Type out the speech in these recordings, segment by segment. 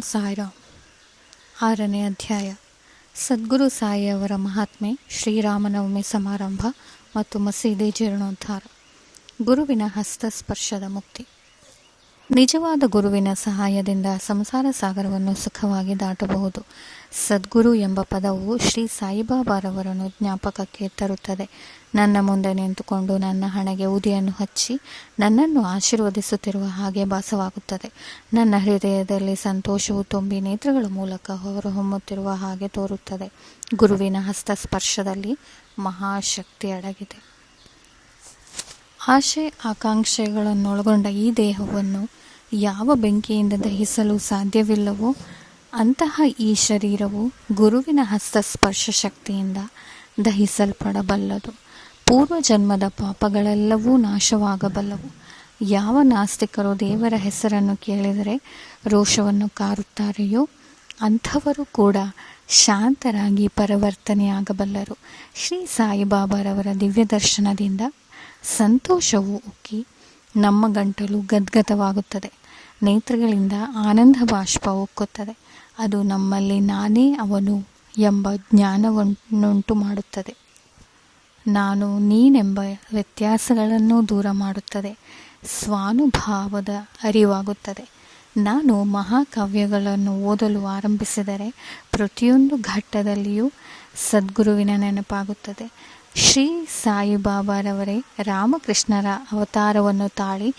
ಸಾಯಿರಾಮ್. 6ನೇ ಅಧ್ಯಾಯ. ಸದ್ಗುರು ಸಾಯಿಯವರ ಮಹಾತ್ಮೆ, ಶ್ರೀರಾಮನವಮಿ ಸಮಾರಂಭ ಮತ್ತು ಮಸೀದಿ ಜೀರ್ಣೋದ್ಧಾರ. ಗುರುವಿನ ಹಸ್ತಸ್ಪರ್ಶದ ಮುಕ್ತಿ. ನಿಜವಾದ ಗುರುವಿನ ಸಹಾಯದಿಂದ ಸಂಸಾರ ಸಾಗರವನ್ನು ಸುಖವಾಗಿ ದಾಟಬಹುದು. ಸದ್ಗುರು ಎಂಬ ಪದವು ಶ್ರೀ ಸಾಯಿಬಾಬಾರವರನ್ನು ಜ್ಞಾಪಕಕ್ಕೆ ತರುತ್ತದೆ. ನನ್ನ ಮುಂದೆ ನಿಂತುಕೊಂಡು ನನ್ನ ಹಣೆಗೆ ಊದಿಯನ್ನು ಹಚ್ಚಿ ನನ್ನನ್ನು ಆಶೀರ್ವದಿಸುತ್ತಿರುವ ಹಾಗೆ ಭಾಸವಾಗುತ್ತದೆ. ನನ್ನ ಹೃದಯದಲ್ಲಿ ಸಂತೋಷವು ತುಂಬಿ ನೇತ್ರಗಳ ಮೂಲಕ ಹೊರಹೊಮ್ಮುತ್ತಿರುವ ಹಾಗೆ ತೋರುತ್ತದೆ. ಗುರುವಿನ ಹಸ್ತಸ್ಪರ್ಶದಲ್ಲಿ ಮಹಾಶಕ್ತಿ ಅಡಗಿದೆ. ಆಶೆ ಆಕಾಂಕ್ಷೆಗಳನ್ನೊಳಗೊಂಡ ಈ ದೇಹವನ್ನು ಯಾವ ಬೆಂಕಿಯಿಂದ ದಹಿಸಲು ಸಾಧ್ಯವಿಲ್ಲವೋ ಅಂತಹ ಈ ಶರೀರವು ಗುರುವಿನ ಹಸ್ತಸ್ಪರ್ಶ ಶಕ್ತಿಯಿಂದ ದಹಿಸಲ್ಪಡಬಲ್ಲದು. ಪೂರ್ವಜನ್ಮದ ಪಾಪಗಳೆಲ್ಲವೂ ನಾಶವಾಗಬಲ್ಲವು. ಯಾವ ನಾಸ್ತಿಕರು ದೇವರ ಹೆಸರನ್ನು ಕೇಳಿದರೆ ರೋಷವನ್ನು ಕಾರುತ್ತಾರೆಯೋ ಅಂಥವರು ಕೂಡ ಶಾಂತರಾಗಿ ಪರಿವರ್ತನೆಯಾಗಬಲ್ಲರು. ಶ್ರೀ ಸಾಯಿಬಾಬಾರವರ ದಿವ್ಯ ದರ್ಶನದಿಂದ ಸಂತೋಷವು ಉಕ್ಕಿ ನಮ್ಮ ಗಂಟಲು ಗದ್ಗದವಾಗುತ್ತದೆ. ನೇತ್ರಗಳಿಂದ ಆನಂದ ಬಾಷ್ಪ ಉಕ್ಕುತ್ತದೆ. ಅದು ನಮ್ಮಲ್ಲಿ ನಾನೇ ಅವನು ಎಂಬ ಜ್ಞಾನವನ್ನುಂಟು ಮಾಡುತ್ತದೆ. ನಾನು ನೀನೆಂಬ ವ್ಯತ್ಯಾಸಗಳನ್ನು ದೂರ ಮಾಡುತ್ತದೆ. ಸ್ವಾನುಭಾವದ ಅರಿವಾಗುತ್ತದೆ. ನಾನು ಮಹಾಕಾವ್ಯಗಳನ್ನು ಓದಲು ಆರಂಭಿಸಿದರೆ ಪ್ರತಿಯೊಂದು ಘಟ್ಟದಲ್ಲಿಯೂ ಸದ್ಗುರುವಿನ ನೆನಪಾಗುತ್ತದೆ. ಶ್ರೀ ಸಾಯಿಬಾಬಾರವರೇ ರಾಮಕೃಷ್ಣರ ಅವತಾರವನ್ನು ತಾಳಿ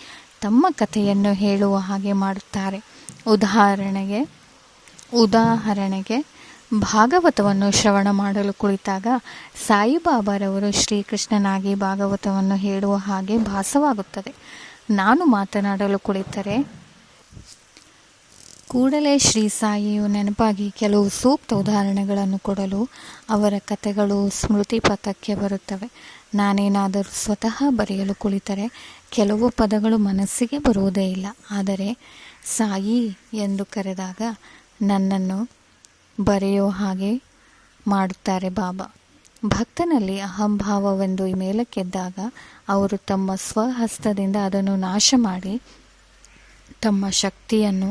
ತಮ್ಮ ಕಥೆಯನ್ನು ಹೇಳುವ ಹಾಗೆ ಮಾಡುತ್ತಾರೆ. ಉದಾಹರಣೆಗೆ ಭಾಗವತವನ್ನು ಶ್ರವಣ ಮಾಡಲು ಕುಳಿತಾಗ ಸಾಯಿಬಾಬಾರವರು ಶ್ರೀಕೃಷ್ಣನಾಗಿ ಭಾಗವತವನ್ನು ಹೇಳುವ ಹಾಗೆ ಭಾಸವಾಗುತ್ತದೆ. ನಾನು ಮಾತನಾಡಲು ಕುಳಿತರೆ ಕೂಡಲೇ ಶ್ರೀ ಸಾಯಿಯು ನೆನಪಾಗಿ ಕೆಲವು ಸೂಕ್ತ ಉದಾಹರಣೆಗಳನ್ನು ಕೊಡಲು ಅವರ ಕಥೆಗಳು ಸ್ಮೃತಿ ಪಥಕ್ಕೆ ಬರುತ್ತವೆ. ನಾನೇನಾದರೂ ಸ್ವತಃ ಬರೆಯಲು ಕುಳಿತರೆ ಕೆಲವು ಪದಗಳು ಮನಸ್ಸಿಗೆ ಬರುವುದೇ ಇಲ್ಲ. ಆದರೆ ಸಾಯಿ ಎಂದು ಕರೆದಾಗ ನನ್ನನ್ನು ಬರೆಯೋ ಹಾಗೆ ಮಾಡುತ್ತಾರೆ ಬಾಬಾ. ಭಕ್ತನಲ್ಲಿ ಅಹಂಭಾವವೆಂದು ಮೇಲಕ್ಕೆದ್ದಾಗ ಅವರು ತಮ್ಮ ಸ್ವಹಸ್ತದಿಂದ ಅದನ್ನು ನಾಶ ಮಾಡಿ ತಮ್ಮ ಶಕ್ತಿಯನ್ನು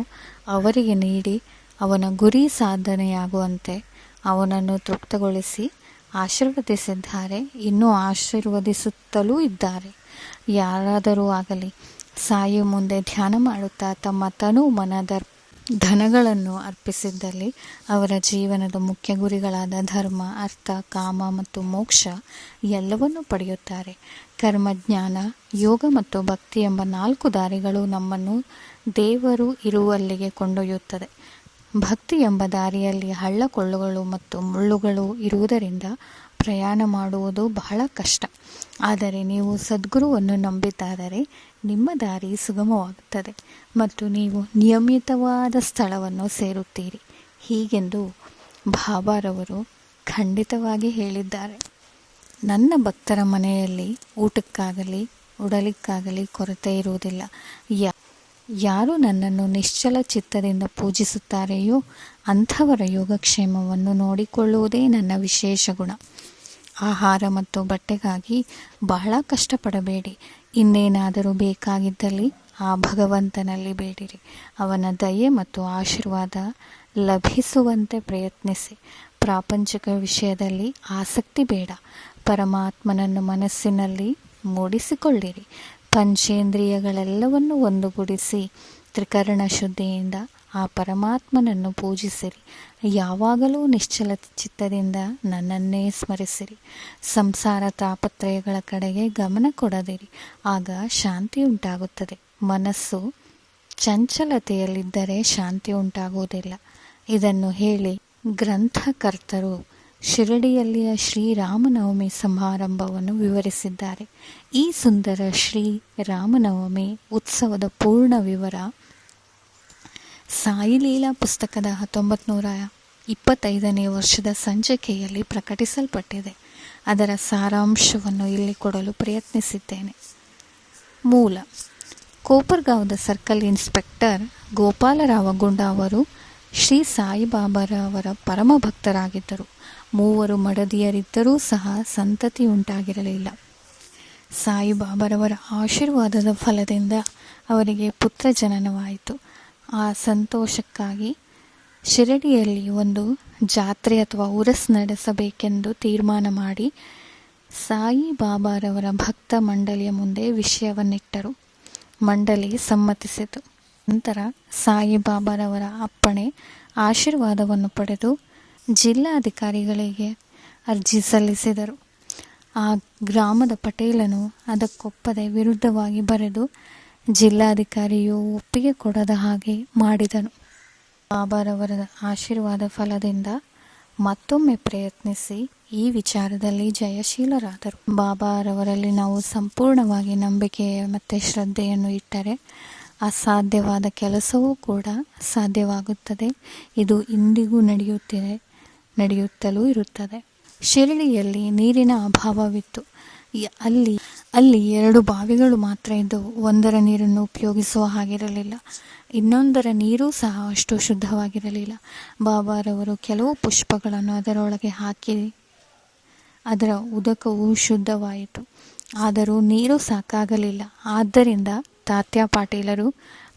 ಅವರಿಗೆ ನೀಡಿ ಅವನ ಗುರಿ ಸಾಧನೆಯಾಗುವಂತೆ ಅವನನ್ನು ತೃಪ್ತಗೊಳಿಸಿ ಆಶೀರ್ವದಿಸಿದ್ದಾರೆ. ಇನ್ನೂ ಆಶೀರ್ವದಿಸುತ್ತಲೂ ಇದ್ದಾರೆ. ಯಾರಾದರೂ ಆಗಲಿ ಸಾಯಿ ಮುಂದೆ ಧ್ಯಾನ ಮಾಡುತ್ತಾ ತಮ್ಮ ತನು ಮನದ ಧನಗಳನ್ನು ಅರ್ಪಿಸಿದ್ದಲ್ಲಿ ಅವರ ಜೀವನದ ಮುಖ್ಯ ಗುರಿಗಳಾದ ಧರ್ಮ, ಅರ್ಥ, ಕಾಮ ಮತ್ತು ಮೋಕ್ಷ ಎಲ್ಲವನ್ನೂ ಪಡೆಯುತ್ತಾರೆ. ಕರ್ಮಜ್ಞಾನ, ಯೋಗ ಮತ್ತು ಭಕ್ತಿ ಎಂಬ 4 ದಾರಿಗಳು ನಮ್ಮನ್ನು ದೇವರು ಇರುವಲ್ಲಿಗೆ ಕೊಂಡೊಯ್ಯುತ್ತದೆ. ಭಕ್ತಿ ಎಂಬ ದಾರಿಯಲ್ಲಿ ಹಳ್ಳಕೊಳ್ಳಗಳು ಮತ್ತು ಮುಳ್ಳುಗಳು ಇರುವುದರಿಂದ ಪ್ರಯಾಣ ಮಾಡುವುದು ಬಹಳ ಕಷ್ಟ. ಆದರೆ ನೀವು ಸದ್ಗುರುವನ್ನು ನಂಬಿದ್ದಾದರೆ ನಿಮ್ಮ ದಾರಿ ಸುಗಮವಾಗುತ್ತದೆ ಮತ್ತು ನೀವು ನಿಯಮಿತವಾದ ಸ್ಥಳವನ್ನು ಸೇರುತ್ತೀರಿ. ಹೀಗೆಂದು ಬಾಬಾರವರು ಖಂಡಿತವಾಗಿ ಹೇಳಿದ್ದಾರೆ. ನನ್ನ ಭಕ್ತರ ಮನೆಯಲ್ಲಿ ಊಟಕ್ಕಾಗಲಿ ಉಡಲಿಕ್ಕಾಗಲಿ ಕೊರತೆ ಇರುವುದಿಲ್ಲ. ಯಾರು ನನ್ನನ್ನು ನಿಶ್ಚಲ ಚಿತ್ತದಿಂದ ಪೂಜಿಸುತ್ತಾರೆಯೋ ಅಂಥವರ ಯೋಗಕ್ಷೇಮವನ್ನು ನೋಡಿಕೊಳ್ಳುವುದೇ ನನ್ನ ವಿಶೇಷ ಗುಣ. ಆಹಾರ ಮತ್ತು ಬಟ್ಟೆಗಾಗಿ ಬಹಳ ಕಷ್ಟಪಡಬೇಡಿ. ಇನ್ನೇನಾದರೂ ಬೇಕಾಗಿದ್ದಲ್ಲಿ ಆ ಭಗವಂತನಲ್ಲಿ ಬೇಡಿರಿ. ಅವನ ದಯೆ ಮತ್ತು ಆಶೀರ್ವಾದ ಲಭಿಸುವಂತೆ ಪ್ರಯತ್ನಿಸಿ. ಪ್ರಾಪಂಚಿಕ ವಿಷಯದಲ್ಲಿ ಆಸಕ್ತಿ ಬೇಡ. ಪರಮಾತ್ಮನನ್ನು ಮನಸ್ಸಿನಲ್ಲಿ ಮೂಡಿಸಿಕೊಳ್ಳಿರಿ. ಪಂಚೇಂದ್ರಿಯಗಳೆಲ್ಲವನ್ನು ಒಂದುಗೂಡಿಸಿ ತ್ರಿಕರಣ ಶುದ್ಧಿಯಿಂದ ಆ ಪರಮಾತ್ಮನನ್ನು ಪೂಜಿಸಿರಿ. ಯಾವಾಗಲೂ ನಿಶ್ಚಲ ಚಿತ್ತದಿಂದ ನನ್ನನ್ನೇ ಸ್ಮರಿಸಿರಿ. ಸಂಸಾರ ತಾಪತ್ರಯಗಳ ಕಡೆಗೆ ಗಮನ ಕೊಡದಿರಿ. ಆಗ ಶಾಂತಿ ಉಂಟಾಗುತ್ತದೆ. ಮನಸ್ಸು ಚಂಚಲತೆಯಲ್ಲಿದ್ದರೆ ಶಾಂತಿ ಉಂಟಾಗುವುದಿಲ್ಲ. ಇದನ್ನು ಹೇಳಿ ಗ್ರಂಥಕರ್ತರು ಶಿರಡಿಯಲ್ಲಿಯ ಶ್ರೀರಾಮನವಮಿ ಸಮಾರಂಭವನ್ನು ವಿವರಿಸಿದ್ದಾರೆ. ಈ ಸುಂದರ ಶ್ರೀರಾಮನವಮಿ ಉತ್ಸವದ ಪೂರ್ಣ ವಿವರ ಸಾಯಿಲೀಲಾ ಪುಸ್ತಕದ 1925ನೇ ವರ್ಷದ ಸಂಚಿಕೆಯಲ್ಲಿ ಪ್ರಕಟಿಸಲ್ಪಟ್ಟಿದೆ. ಅದರ ಸಾರಾಂಶವನ್ನು ಇಲ್ಲಿ ಕೊಡಲು ಪ್ರಯತ್ನಿಸಿದ್ದೇನೆ. ಮೂಲ: ಕೋಪರ್ಗಾಂವದ ಸರ್ಕಲ್ ಇನ್ಸ್ಪೆಕ್ಟರ್ ಗೋಪಾಲರಾವ ಗುಂಡ ಅವರು ಶ್ರೀ ಸಾಯಿಬಾಬಾರವರ ಪರಮ ಭಕ್ತರಾಗಿದ್ದರು. 3 ಮಡದಿಯರಿದ್ದರೂ ಸಹ ಸಂತತಿ ಉಂಟಾಗಿರಲಿಲ್ಲ. ಸಾಯಿಬಾಬಾರವರ ಆಶೀರ್ವಾದದ ಫಲದಿಂದ ಅವರಿಗೆ ಪುತ್ರ ಜನನವಾಯಿತು. ಆ ಸಂತೋಷಕ್ಕಾಗಿ ಶಿರಡಿಯಲ್ಲಿ ಒಂದು ಜಾತ್ರೆ ಅಥವಾ ಉರಸ್ ನಡೆಸಬೇಕೆಂದು ತೀರ್ಮಾನ ಮಾಡಿ ಸಾಯಿ ಬಾಬಾರವರ ಭಕ್ತ ಮಂಡಳಿಯ ಮುಂದೆ ವಿಷಯವನ್ನಿಟ್ಟರು. ಮಂಡಳಿ ಸಮ್ಮತಿಸಿತು. ನಂತರ ಸಾಯಿ ಬಾಬಾರವರ ಅಪ್ಪಣೆ ಆಶೀರ್ವಾದವನ್ನು ಪಡೆದು ಜಿಲ್ಲಾಧಿಕಾರಿಗಳಿಗೆ ಅರ್ಜಿ ಸಲ್ಲಿಸಿದರು. ಆ ಗ್ರಾಮದ ಪಟೇಲನು ಅದಕ್ಕೊಪ್ಪದೆ ವಿರುದ್ಧವಾಗಿ ಬರೆದು ಜಿಲ್ಲಾಧಿಕಾರಿಯು ಒಪ್ಪಿಗೆ ಕೊಡದ ಹಾಗೆ ಮಾಡಿದನು. ಬಾಬಾರವರ ಆಶೀರ್ವಾದ ಫಲದಿಂದ ಮತ್ತೊಮ್ಮೆ ಪ್ರಯತ್ನಿಸಿ ಈ ವಿಚಾರದಲ್ಲಿ ಜಯಶೀಲರಾದರು. ಬಾಬಾರವರಲ್ಲಿ ನಾವು ಸಂಪೂರ್ಣವಾಗಿ ನಂಬಿಕೆ ಮತ್ತು ಶ್ರದ್ಧೆಯನ್ನು ಇಟ್ಟರೆ ಅಸಾಧ್ಯವಾದ ಕೆಲಸವೂ ಕೂಡ ಸಾಧ್ಯವಾಗುತ್ತದೆ. ಇದು ಇಂದಿಗೂ ನಡೆಯುತ್ತಲೂ ಇರುತ್ತದೆ. ಶಿರಡಿಯಲ್ಲಿ ನೀರಿನ ಅಭಾವವಿತ್ತು. ಅಲ್ಲಿ 2 ಬಾವಿಗಳು ಮಾತ್ರ ಇದ್ದವು. ಒಂದರ ನೀರನ್ನು ಉಪಯೋಗಿಸುವ ಹಾಗಿರಲಿಲ್ಲ, ಇನ್ನೊಂದರ ನೀರೂ ಸಹ ಅಷ್ಟು ಶುದ್ಧವಾಗಿರಲಿಲ್ಲ. ಬಾಬಾರವರು ಕೆಲವು ಪುಷ್ಪಗಳನ್ನು ಅದರೊಳಗೆ ಹಾಕಿ ಅದರ ಉದಕವು ಶುದ್ಧವಾಯಿತು. ಆದರೂ ನೀರು ಸಾಕಾಗಲಿಲ್ಲ. ಆದ್ದರಿಂದ ತಾತ್ಯಾ ಪಾಟೀಲರು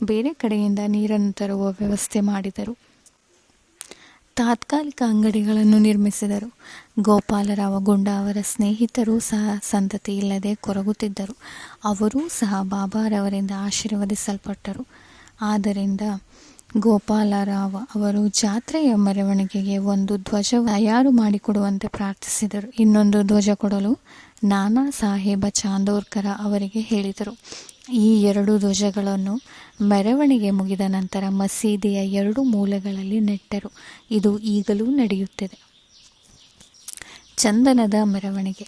ಬೇರೆ ಕಡೆಯಿಂದ ನೀರನ್ನು ತರುವ ವ್ಯವಸ್ಥೆ ಮಾಡಿದರು. ತಾತ್ಕಾಲಿಕ ಅಂಗಡಿಗಳನ್ನು ನಿರ್ಮಿಸಿದರು. ಗೋಪಾಲರಾವ ಗುಂಡ ಅವರ ಸ್ನೇಹಿತರೂ ಸಹ ಸಂತತಿ ಇಲ್ಲದೆ ಕೊರಗುತ್ತಿದ್ದರು. ಅವರೂ ಸಹ ಬಾಬಾರವರಿಂದ ಆಶೀರ್ವದಿಸಲ್ಪಟ್ಟರು. ಆದ್ದರಿಂದ ಗೋಪಾಲರಾವ ಅವರು ಜಾತ್ರೆಯ ಮೆರವಣಿಗೆಗೆ ಒಂದು ಧ್ವಜ ತಯಾರು ಮಾಡಿಕೊಡುವಂತೆ ಪ್ರಾರ್ಥಿಸಿದರು. ಇನ್ನೊಂದು ಧ್ವಜ ಕೊಡಲು ನಾನಾ ಸಾಹೇಬ ಚಾಂದೋರ್ಕರ ಅವರಿಗೆ ಹೇಳಿದರು. ಈ 2 ಧ್ವಜಗಳನ್ನು ಮೆರವಣಿಗೆ ಮುಗಿದ ನಂತರ ಮಸೀದಿಯ 2 ಮೂಲೆಗಳಲ್ಲಿ ನೆಟ್ಟರು. ಇದು ಈಗಲೂ ನಡೆಯುತ್ತಿದೆ. ಚಂದನದ ಮೆರವಣಿಗೆ.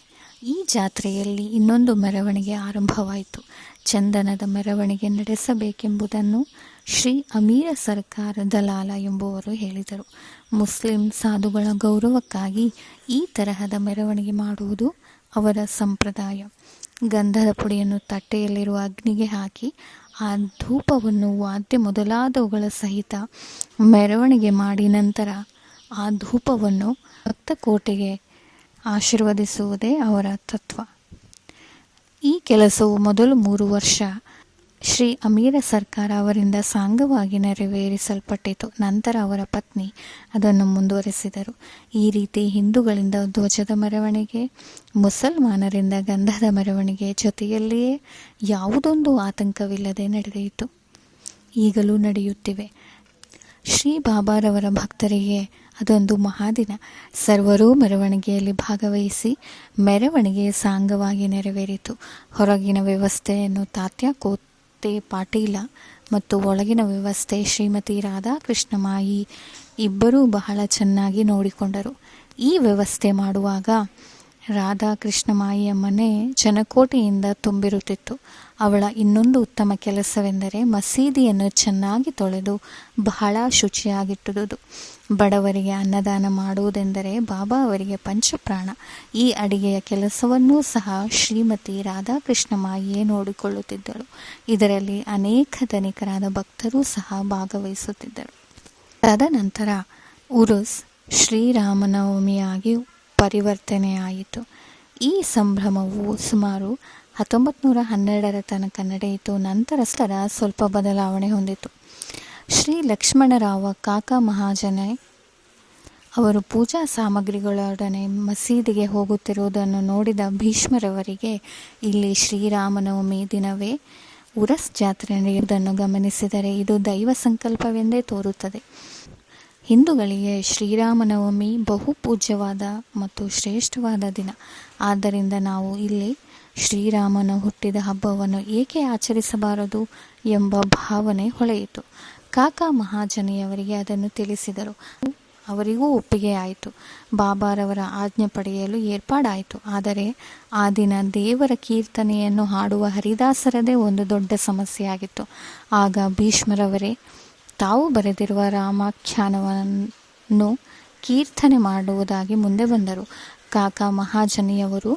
ಈ ಜಾತ್ರೆಯಲ್ಲಿ ಇನ್ನೊಂದು ಮೆರವಣಿಗೆ ಆರಂಭವಾಯಿತು. ಚಂದನದ ಮೆರವಣಿಗೆ ನಡೆಸಬೇಕೆಂಬುದನ್ನು ಶ್ರೀ ಅಮೀರ ಸರ್ಕಾರ ದಲಾಲ ಎಂಬುವರು ಹೇಳಿದರು. ಮುಸ್ಲಿಂ ಸಾಧುಗಳ ಗೌರವಕ್ಕಾಗಿ ಈ ತರಹದ ಮೆರವಣಿಗೆ ಮಾಡುವುದು ಅವರ ಸಂಪ್ರದಾಯ. ಗಂಧದ ಪುಡಿಯನ್ನು ತಟ್ಟೆಯಲ್ಲಿರುವ ಅಗ್ನಿಗೆ ಹಾಕಿ ಆ ಧೂಪವನ್ನು ವಾದ್ಯ ಮೊದಲಾದವುಗಳ ಸಹಿತ ಮೆರವಣಿಗೆ ಮಾಡಿ ನಂತರ ಆ ಧೂಪವನ್ನು ಭಕ್ತಕೋಟೆಗೆ ಆಶೀರ್ವದಿಸುವುದೇ ಅವರ ತತ್ವ. ಈ ಕೆಲಸವು ಮೊದಲು 3 ವರ್ಷ ಶ್ರೀ ಅಮೀರ ಸರ್ಕಾರ ಅವರಿಂದ ಸಾಂಗವಾಗಿ ನೆರವೇರಿಸಲ್ಪಟ್ಟಿತು. ನಂತರ ಅವರ ಪತ್ನಿ ಅದನ್ನು ಮುಂದುವರೆಸಿದರು. ಈ ರೀತಿ ಹಿಂದೂಗಳಿಂದ ಧ್ವಜದ ಮೆರವಣಿಗೆ, ಮುಸಲ್ಮಾನರಿಂದ ಗಂಧದ ಮೆರವಣಿಗೆ ಜೊತೆಯಲ್ಲಿಯೇ ಯಾವುದೊಂದು ಆತಂಕವಿಲ್ಲದೆ ನಡೆಯಿತು. ಈಗಲೂ ನಡೆಯುತ್ತಿವೆ. ಶ್ರೀ ಬಾಬಾರವರ ಭಕ್ತರಿಗೆ ಅದೊಂದು ಮಹಾದಿನ. ಸರ್ವರೂ ಮೆರವಣಿಗೆಯಲ್ಲಿ ಭಾಗವಹಿಸಿ ಮೆರವಣಿಗೆ ಸಾಂಗವಾಗಿ ನೆರವೇರಿತು. ಹೊರಗಿನ ವ್ಯವಸ್ಥೆಯನ್ನು ತಾತ್ಯಾ ಕೋತೆ ಪಾಟೀಲ ಮತ್ತು ಒಳಗಿನ ವ್ಯವಸ್ಥೆ ಶ್ರೀಮತಿ ರಾಧಾಕೃಷ್ಣಮಾಯಿ ಇಬ್ಬರೂ ಬಹಳ ಚೆನ್ನಾಗಿ ನೋಡಿಕೊಂಡರು. ಈ ವ್ಯವಸ್ಥೆ ಮಾಡುವಾಗ ರಾಧಾಕೃಷ್ಣಮಾಯಿಯ ಮನೆ ಜನಕೋಟೆಯಿಂದ ತುಂಬಿರುತ್ತಿತ್ತು. ಅವಳ ಇನ್ನೊಂದು ಉತ್ತಮ ಕೆಲಸವೆಂದರೆ ಮಸೀದಿಯನ್ನು ಚೆನ್ನಾಗಿ ತೊಳೆದು ಬಹಳ ಶುಚಿಯಾಗಿಟ್ಟುವುದು. ಬಡವರಿಗೆ ಅನ್ನದಾನ ಮಾಡುವುದೆಂದರೆ ಬಾಬಾ ಅವರಿಗೆ ಪಂಚಪ್ರಾಣ. ಈ ಅಡಿಗೆಯ ಕೆಲಸವನ್ನೂ ಸಹ ಶ್ರೀಮತಿ ರಾಧಾಕೃಷ್ಣಮಾಯಿಯೇ ನೋಡಿಕೊಳ್ಳುತ್ತಿದ್ದಳು. ಇದರಲ್ಲಿ ಅನೇಕ ಧನಿಕರಾದ ಭಕ್ತರೂ ಸಹ ಭಾಗವಹಿಸುತ್ತಿದ್ದರು. ತದನಂತರ ಉರುಸ್ ಶ್ರೀರಾಮನವಮಿಯಾಗಿ ಪರಿವರ್ತನೆಯಾಯಿತು. ಈ ಸಂಭ್ರಮವು ಸುಮಾರು 1912 ತನಕ ನಡೆಯಿತು. ನಂತರ ಸ್ವಲ್ಪ ಬದಲಾವಣೆ ಹೊಂದಿತು. ಶ್ರೀ ಲಕ್ಷ್ಮಣರಾವ ಕಾಕಾ ಮಹಾಜನೆ ಅವರು ಪೂಜಾ ಸಾಮಗ್ರಿಗಳೊಡನೆ ಮಸೀದಿಗೆ ಹೋಗುತ್ತಿರುವುದನ್ನು ನೋಡಿದ ಭೀಷ್ಮರವರಿಗೆ ಇಲ್ಲಿ ಶ್ರೀರಾಮನವಮಿ ದಿನವೇ ಉರಸ್ ಜಾತ್ರೆ ನಡೆಯುವುದನ್ನು ಗಮನಿಸಿದರೆ ಇದು ದೈವ ಸಂಕಲ್ಪವೆಂದೇ ತೋರುತ್ತದೆ. ಹಿಂದೂಗಳಿಗೆ ಶ್ರೀರಾಮನವಮಿ ಬಹು ಪೂಜ್ಯವಾದ ಮತ್ತು ಶ್ರೇಷ್ಠವಾದ ದಿನ. ಆದ್ದರಿಂದ ನಾವು ಇಲ್ಲಿ ಶ್ರೀರಾಮನ ಹುಟ್ಟಿದ ಹಬ್ಬವನ್ನು ಏಕೆ ಆಚರಿಸಬಾರದು ಎಂಬ ಭಾವನೆ ಹೊಳೆಯಿತು. ಕಾಕಾ ಮಹಾಜನಿಯವರಿಗೆ ಅದನ್ನು ತಿಳಿಸಿದರು. ಅವರಿಗೂ ಒಪ್ಪಿಗೆಯಾಯಿತು. ಬಾಬಾರವರ ಆಜ್ಞೆ ಪಡೆಯಲು ಏರ್ಪಾಡಾಯಿತು. ಆದರೆ ಆ ದಿನ ದೇವರ ಕೀರ್ತನೆಯನ್ನು ಹಾಡುವ ಹರಿದಾಸರದೇ ಒಂದು ದೊಡ್ಡ ಸಮಸ್ಯೆಯಾಗಿತ್ತು. ಆಗ ಭೀಷ್ಮರವರೇ ತಾವು ಬರೆದಿರುವ ರಾಮಾಖ್ಯಾನವನ್ನು ಕೀರ್ತನೆ ಮಾಡುವುದಾಗಿ ಮುಂದೆ ಬಂದರು. ಕಾಕಾ ಮಹಾಜನಿಯವರು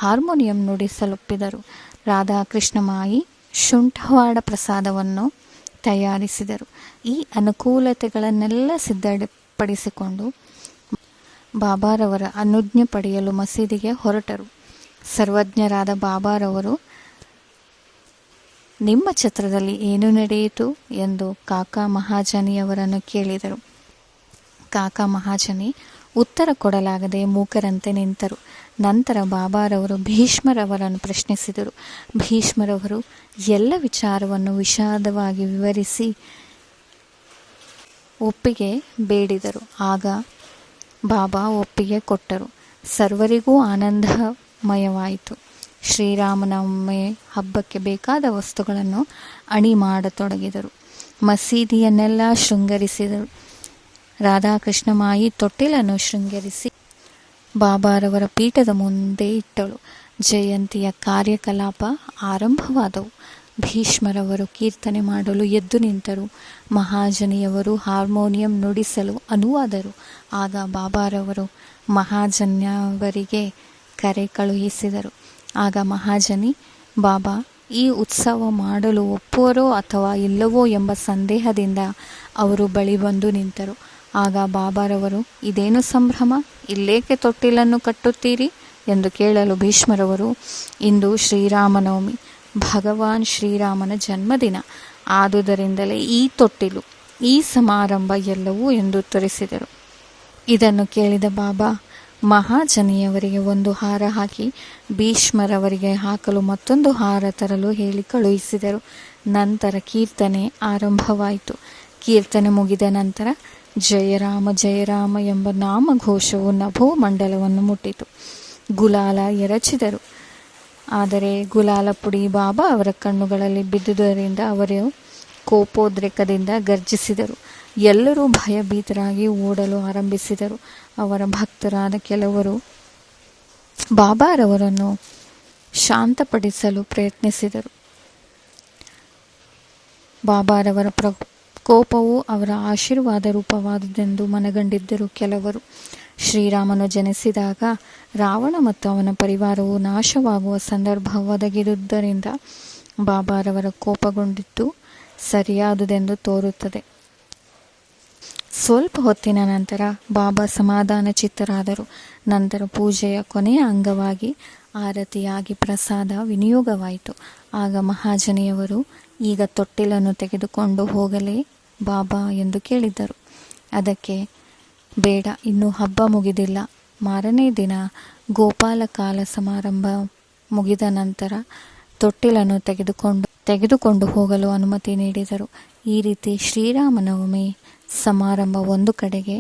ಹಾರ್ಮೋನಿಯಂ ನುಡಿಸಲೊಪ್ಪಿದರು. ರಾಧಾಕೃಷ್ಣಮಾಯಿ ಶುಂಠವಾಡ ಪ್ರಸಾದವನ್ನು ತಯಾರಿಸಿದರು. ಈ ಅನುಕೂಲತೆಗಳನ್ನೆಲ್ಲ ಸಿದ್ಧಪಡಿಸಿಕೊಂಡು ಬಾಬಾರವರ ಅನುಜ್ಞೆ ಪಡೆಯಲು ಮಸೀದಿಗೆ ಹೊರಟರು. ಸರ್ವಜ್ಞರಾದ ಬಾಬಾರವರು ನಿಮ್ಮ ಛತ್ರದಲ್ಲಿ ಏನು ನಡೆಯಿತು ಎಂದು ಕಾಕಾ ಮಹಾಜನಿಯವರನ್ನು ಕೇಳಿದರು. ಕಾಕಾ ಮಹಾಜನಿ ಉತ್ತರ ಕೊಡಲಾಗದೆ ಮೂಕರಂತೆ ನಿಂತರು. ನಂತರ ಬಾಬಾರವರು ಭೀಷ್ಮರವರನ್ನು ಪ್ರಶ್ನಿಸಿದರು. ಭೀಷ್ಮರವರು ಎಲ್ಲ ವಿಚಾರವನ್ನು ವಿಷಾದವಾಗಿ ವಿವರಿಸಿ ಒಪ್ಪಿಗೆ ಬೇಡಿದರು. ಆಗ ಬಾಬಾ ಒಪ್ಪಿಗೆ ಕೊಟ್ಟರು. ಸರ್ವರಿಗೂ ಆನಂದಮಯವಾಯಿತು. ಶ್ರೀರಾಮನವಮಿ ಹಬ್ಬಕ್ಕೆ ಬೇಕಾದ ವಸ್ತುಗಳನ್ನು ಅಣಿ ಮಾಡತೊಡಗಿದರು. ಮಸೀದಿಯನ್ನೆಲ್ಲ ಶೃಂಗರಿಸಿದರು. ರಾಧಾಕೃಷ್ಣಮಾಯಿ ತೊಟ್ಟಿಲನ್ನು ಶೃಂಗರಿಸಿ ಬಾಬಾರವರ ಪೀಠದ ಮುಂದೆ ಇಟ್ಟಳು. ಜಯಂತಿಯ ಕಾರ್ಯಕಲಾಪ ಆರಂಭವಾದವು. ಭೀಷ್ಮರವರು ಕೀರ್ತನೆ ಮಾಡಲು ಎದ್ದು ನಿಂತರು. ಮಹಾಜನಿಯವರು ಹಾರ್ಮೋನಿಯಂ ನುಡಿಸಲು ಅನುವಾದರು. ಆಗ ಬಾಬಾರವರು ಮಹಾಜನಿಯವರಿಗೆ ಕರೆ ಕಳುಹಿಸಿದರು. ಆಗ ಮಹಾಜನಿ, ಬಾಬಾ ಈ ಉತ್ಸವ ಮಾಡಲು ಒಪ್ಪುವರೋ ಅಥವಾ ಇಲ್ಲವೋ ಎಂಬ ಸಂದೇಹದಿಂದ ಅವರು ಬಳಿ ಬಂದು ನಿಂತರು. ಆಗ ಬಾಬಾರವರು, ಇದೇನು ಸಂಭ್ರಮ, ಇಲ್ಲೇಕೆ ತೊಟ್ಟಿಲನ್ನು ಕಟ್ಟುತ್ತೀರಿ ಎಂದು ಕೇಳಲು ಭೀಷ್ಮರವರು, ಇಂದು ಶ್ರೀರಾಮನವಮಿ, ಭಗವಾನ್ ಶ್ರೀರಾಮನ ಜನ್ಮದಿನ, ಆದುದರಿಂದಲೇ ಈ ತೊಟ್ಟಿಲು, ಈ ಸಮಾರಂಭ ಎಲ್ಲವೂ ಎಂದು ಉತ್ತರಿಸಿದರು. ಇದನ್ನು ಕೇಳಿದ ಬಾಬಾ ಮಹಾಜನಿಯವರಿಗೆ ಒಂದು ಹಾರ ಹಾಕಿ ಭೀಷ್ಮರವರಿಗೆ ಹಾಕಲು ಮತ್ತೊಂದು ಹಾರ ತರಲು ಹೇಳಿ ಕಳುಹಿಸಿದರು. ನಂತರ ಕೀರ್ತನೆ ಆರಂಭವಾಯಿತು. ಕೀರ್ತನೆ ಮುಗಿದ ನಂತರ ಜಯರಾಮ ಜಯರಾಮ ಎಂಬ ನಾಮಘೋಷವು ನಭೋ ಮಂಡಲವನ್ನು ಮುಟ್ಟಿತು. ಗುಲಾಲ ಎರಚಿದರು. ಆದರೆ ಗುಲಾಲ ಪುಡಿ ಬಾಬಾ ಅವರ ಕಣ್ಣುಗಳಲ್ಲಿ ಬಿದ್ದುದರಿಂದ ಅವರು ಕೋಪೋದ್ರೇಕದಿಂದ ಗರ್ಜಿಸಿದರು. ಎಲ್ಲರೂ ಭಯಭೀತರಾಗಿ ಓಡಲು ಆರಂಭಿಸಿದರು. ಅವರ ಭಕ್ತರಾದ ಕೆಲವರು ಬಾಬಾರವರನ್ನು ಶಾಂತಪಡಿಸಲು ಪ್ರಯತ್ನಿಸಿದರು. ಬಾಬಾರವರ ಕೋಪವು ಅವರ ಆಶೀರ್ವಾದ ರೂಪವಾದುದೆಂದು ಮನಗಂಡಿದ್ದರು ಕೆಲವರು. ಶ್ರೀರಾಮನು ಜನಿಸಿದಾಗ ರಾವಣ ಮತ್ತು ಅವನ ಪರಿವಾರವು ನಾಶವಾಗುವ ಸಂದರ್ಭ ಒದಗಿರುವುದರಿಂದ ಬಾಬಾರವರ ಕೋಪಗೊಂಡಿದ್ದು ಸರಿಯಾದುದೆಂದು ತೋರುತ್ತದೆ. ಸ್ವಲ್ಪ ಹೊತ್ತಿನ ನಂತರ ಬಾಬಾ ಸಮಾಧಾನ ಚಿತ್ತರಾದರು. ನಂತರ ಪೂಜೆಯ ಕೊನೆಯ ಅಂಗವಾಗಿ ಆರತಿಯಾಗಿ ಪ್ರಸಾದ ವಿನಿಯೋಗವಾಯಿತು. ಆಗ ಮಹಾಜನಿಯವರು, ಈಗ ತೊಟ್ಟಿಲನ್ನು ತೆಗೆದುಕೊಂಡು ಹೋಗಲೇ ಬಾಬಾ ಎಂದು ಕೇಳಿದರು. ಅದಕ್ಕೆ ಬೇಡ, ಇನ್ನೂ ಹಬ್ಬ ಮುಗಿದಿಲ್ಲ, ಮಾರನೇ ದಿನ ಗೋಪಾಲಕಾಲ ಸಮಾರಂಭ ಮುಗಿದ ನಂತರ ತೊಟ್ಟಿಲನ್ನು ತೆಗೆದುಕೊಂಡು ಹೋಗಲು ಅನುಮತಿ ನೀಡಿದರು. ಈ ರೀತಿ ಶ್ರೀರಾಮನವಮಿ ಸಮಾರಂಭ ಒಂದು ಕಡೆಗೆ,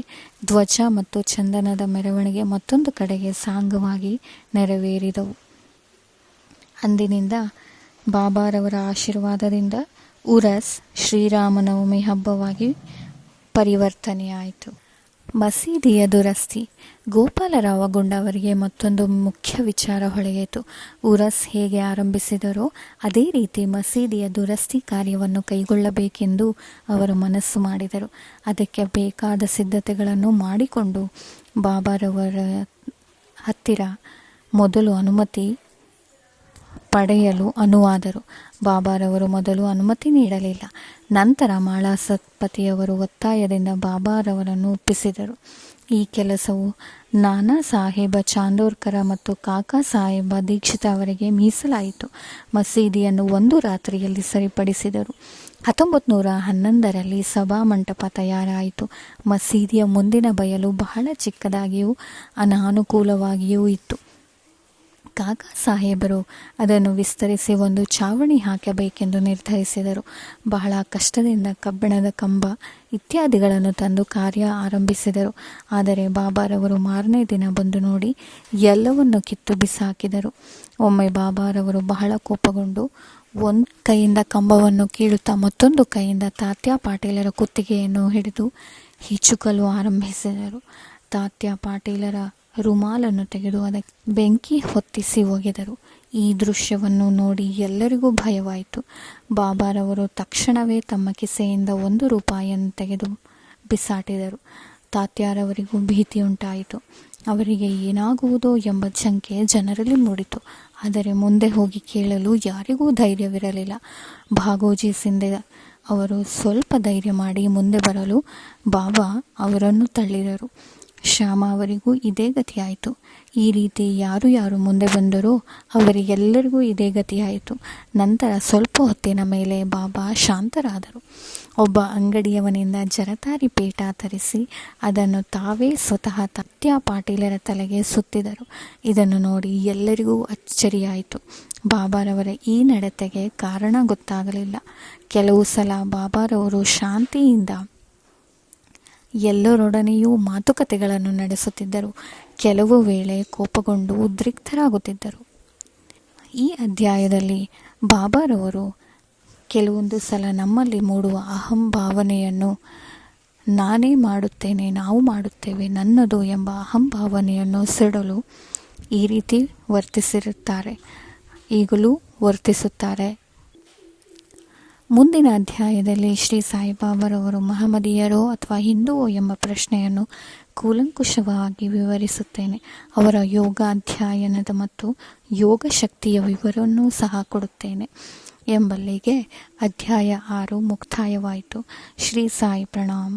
ಧ್ವಜ ಮತ್ತು ಚಂದನದ ಮೆರವಣಿಗೆ ಮತ್ತೊಂದು ಕಡೆಗೆ ಸಾಂಗವಾಗಿ ನೆರವೇರಿದವು. ಅಂದಿನಿಂದ ಬಾಬಾರವರ ಆಶೀರ್ವಾದದಿಂದ ಉರಸ್ ಶ್ರೀರಾಮನವಮಿ ಹಬ್ಬವಾಗಿ ಪರಿವರ್ತನೆಯಾಯಿತು. ಮಸೀದಿಯ ದುರಸ್ತಿ. ಗೋಪಾಲರಾವ ಗುಂಡವರಿಗೆ ಮತ್ತೊಂದು ಮುಖ್ಯ ವಿಚಾರ ಹೊಳೆಯಿತು. ಉರಸ್ ಹೇಗೆ ಆರಂಭಿಸಿದರೋ ಅದೇ ರೀತಿ ಮಸೀದಿಯ ದುರಸ್ತಿ ಕಾರ್ಯವನ್ನು ಕೈಗೊಳ್ಳಬೇಕೆಂದು ಅವರು ಮನಸ್ಸು ಮಾಡಿದರು. ಅದಕ್ಕೆ ಬೇಕಾದ ಸಿದ್ಧತೆಗಳನ್ನು ಮಾಡಿಕೊಂಡು ಬಾಬಾರವರ ಹತ್ತಿರ ಮೊದಲು ಅನುಮತಿ ಪಡೆಯಲು ಅನುವಾದರು. ಬಾಬಾರವರು ಮೊದಲು ಅನುಮತಿ ನೀಡಲಿಲ್ಲ. ನಂತರ ಮಾಳಾಸತ್ಪತಿಯವರ ಒತ್ತಾಯದಿಂದ ಬಾಬಾರವರನ್ನು ಒಪ್ಪಿಸಿದರು. ಈ ಕೆಲಸವು ನಾನಾ ಸಾಹೇಬ ಚಾಂದೋರ್ಕರ ಮತ್ತು ಕಾಕಾ ಸಾಹೇಬ ದೀಕ್ಷಿತ ಅವರಿಗೆ ಮೀಸಲಾಯಿತು. ಮಸೀದಿಯನ್ನು ಒಂದು ರಾತ್ರಿಯಲ್ಲಿ ಸರಿಪಡಿಸಿದರು. 1911ರಲ್ಲಿ ಸಭಾಮಂಟಪ ತಯಾರಾಯಿತು. ಮಸೀದಿಯ ಮುಂದಿನ ಬಯಲು ಬಹಳ ಚಿಕ್ಕದಾಗಿಯೂ ಅನಾನುಕೂಲವಾಗಿಯೂ ಇತ್ತು. ಕಾಕಾ ಸಾಹೇಬರು ಅದನ್ನು ವಿಸ್ತರಿಸಿ ಒಂದು ಚಾವಣಿ ಹಾಕಬೇಕೆಂದು ನಿರ್ಧರಿಸಿದರು. ಬಹಳ ಕಷ್ಟದಿಂದ ಕಬ್ಬಿಣದ ಕಂಬ ಇತ್ಯಾದಿಗಳನ್ನು ತಂದು ಕಾರ್ಯ ಆರಂಭಿಸಿದರು. ಆದರೆ ಬಾಬಾರವರು ಮಾರನೇ ದಿನ ಬಂದು ನೋಡಿ ಎಲ್ಲವನ್ನು ಕಿತ್ತು ಬಿಸಾಕಿದರು. ಒಮ್ಮೆ ಬಾಬಾರವರು ಬಹಳ ಕೋಪಗೊಂಡು ಒಂದು ಕೈಯಿಂದ ಕಂಬವನ್ನು ಕೀಳುತ್ತಾ ಮತ್ತೊಂದು ಕೈಯಿಂದ ತಾತ್ಯಾ ಪಾಟೀಲರ ಕುತ್ತಿಗೆಯನ್ನು ಹಿಡಿದು ಹಿಚುಕಲು ಆರಂಭಿಸಿದರು. ತಾತ್ಯಾ ಪಾಟೀಲರ ರುಮಾಲನ್ನು ತೆಗೆದು ಅದಕ್ಕೆ ಬೆಂಕಿ ಹೊತ್ತಿಸಿ ಒಗೆದರು. ಈ ದೃಶ್ಯವನ್ನು ನೋಡಿ ಎಲ್ಲರಿಗೂ ಭಯವಾಯಿತು. ಬಾಬಾರವರು ತಕ್ಷಣವೇ ತಮ್ಮ ಕಿಸೆಯಿಂದ 1 ರೂಪಾಯಿಯನ್ನು ತೆಗೆದು ಬಿಸಾಟಿದರು. ತಾತ್ಯಾರವರಿಗೂ ಭೀತಿಯುಂಟಾಯಿತು. ಅವರಿಗೆ ಏನಾಗುವುದೋ ಎಂಬ ಶಂಕೆ ಜನರಲ್ಲಿ ಮೂಡಿತು. ಆದರೆ ಮುಂದೆ ಹೋಗಿ ಕೇಳಲು ಯಾರಿಗೂ ಧೈರ್ಯವಿರಲಿಲ್ಲ. ಭಾಗೋಜಿ ಸಿಂಧೆ ಅವರು ಸ್ವಲ್ಪ ಧೈರ್ಯ ಮಾಡಿ ಮುಂದೆ ಬರಲು ಬಾಬಾ ಅವರನ್ನು ತಳ್ಳಿದರು. ಶ್ಯಾಮ ಅವರಿಗೂ ಇದೇ ಗತಿಯಾಯಿತು. ಈ ರೀತಿ ಯಾರು ಮುಂದೆ ಬಂದರೋ ಅವರಿಗೆಲ್ಲರಿಗೂ ಇದೇ ಗತಿಯಾಯಿತು. ನಂತರ ಸ್ವಲ್ಪ ಹೊತ್ತಿನ ಮೇಲೆ ಬಾಬಾ ಶಾಂತರಾದರು. ಒಬ್ಬ ಅಂಗಡಿಯವನಿಂದ ಜರತಾರಿ ಪೇಟ ತರಿಸಿ ಅದನ್ನು ತಾವೇ ಸ್ವತಃ ತಾತ್ಯ ಪಾಟೀಲರ ತಲೆಗೆ ಸುತ್ತಿದರು. ಇದನ್ನು ನೋಡಿ ಎಲ್ಲರಿಗೂ ಅಚ್ಚರಿಯಾಯಿತು. ಬಾಬಾರವರ ಈ ನಡತೆಗೆ ಕಾರಣ ಗೊತ್ತಾಗಲಿಲ್ಲ. ಕೆಲವು ಸಲ ಬಾಬಾರವರು ಶಾಂತಿಯಿಂದ ಎಲ್ಲರೊಡನೆಯೂ ಮಾತುಕತೆಗಳನ್ನು ನಡೆಸುತ್ತಿದ್ದರು. ಕೆಲವು ವೇಳೆ ಕೋಪಗೊಂಡು ಉದ್ರಿಕ್ತರಾಗುತ್ತಿದ್ದರು. ಈ ಅಧ್ಯಾಯದಲ್ಲಿ ಬಾಬಾರವರು ಕೆಲವೊಂದು ಸಲ ನಮ್ಮಲ್ಲಿ ಮೂಡುವ ಅಹಂಭಾವನೆಯನ್ನು, ನಾನೇ ಮಾಡುತ್ತೇನೆ, ನಾವು ಮಾಡುತ್ತೇವೆ, ನನ್ನದು ಎಂಬ ಅಹಂಭಾವನೆಯನ್ನು ಸಿಡಲು ಈ ರೀತಿ ವರ್ತಿಸಿರುತ್ತಾರೆ, ಈಗಲೂ ವರ್ತಿಸುತ್ತಾರೆ. ಮುಂದಿನ ಅಧ್ಯಾಯದಲ್ಲಿ ಶ್ರೀ ಸಾಯಿಬಾಬಾರವರು ಮಹಮ್ಮದೀಯರೋ ಅಥವಾ ಹಿಂದುವೋ ಎಂಬ ಪ್ರಶ್ನೆಯನ್ನು ಕೂಲಂಕುಷವಾಗಿ ವಿವರಿಸುತ್ತೇನೆ. ಅವರ ಯೋಗಾಧ್ಯಯನದ ಮತ್ತು ಯೋಗ ಶಕ್ತಿಯ ವಿವರವನ್ನೂ ಸಹ ಕೊಡುತ್ತೇನೆ ಎಂಬಲ್ಲಿಗೆ ಅಧ್ಯಾಯ 6 ಮುಕ್ತಾಯವಾಯಿತು. ಶ್ರೀ ಸಾಯಿ ಪ್ರಣಾಮ್.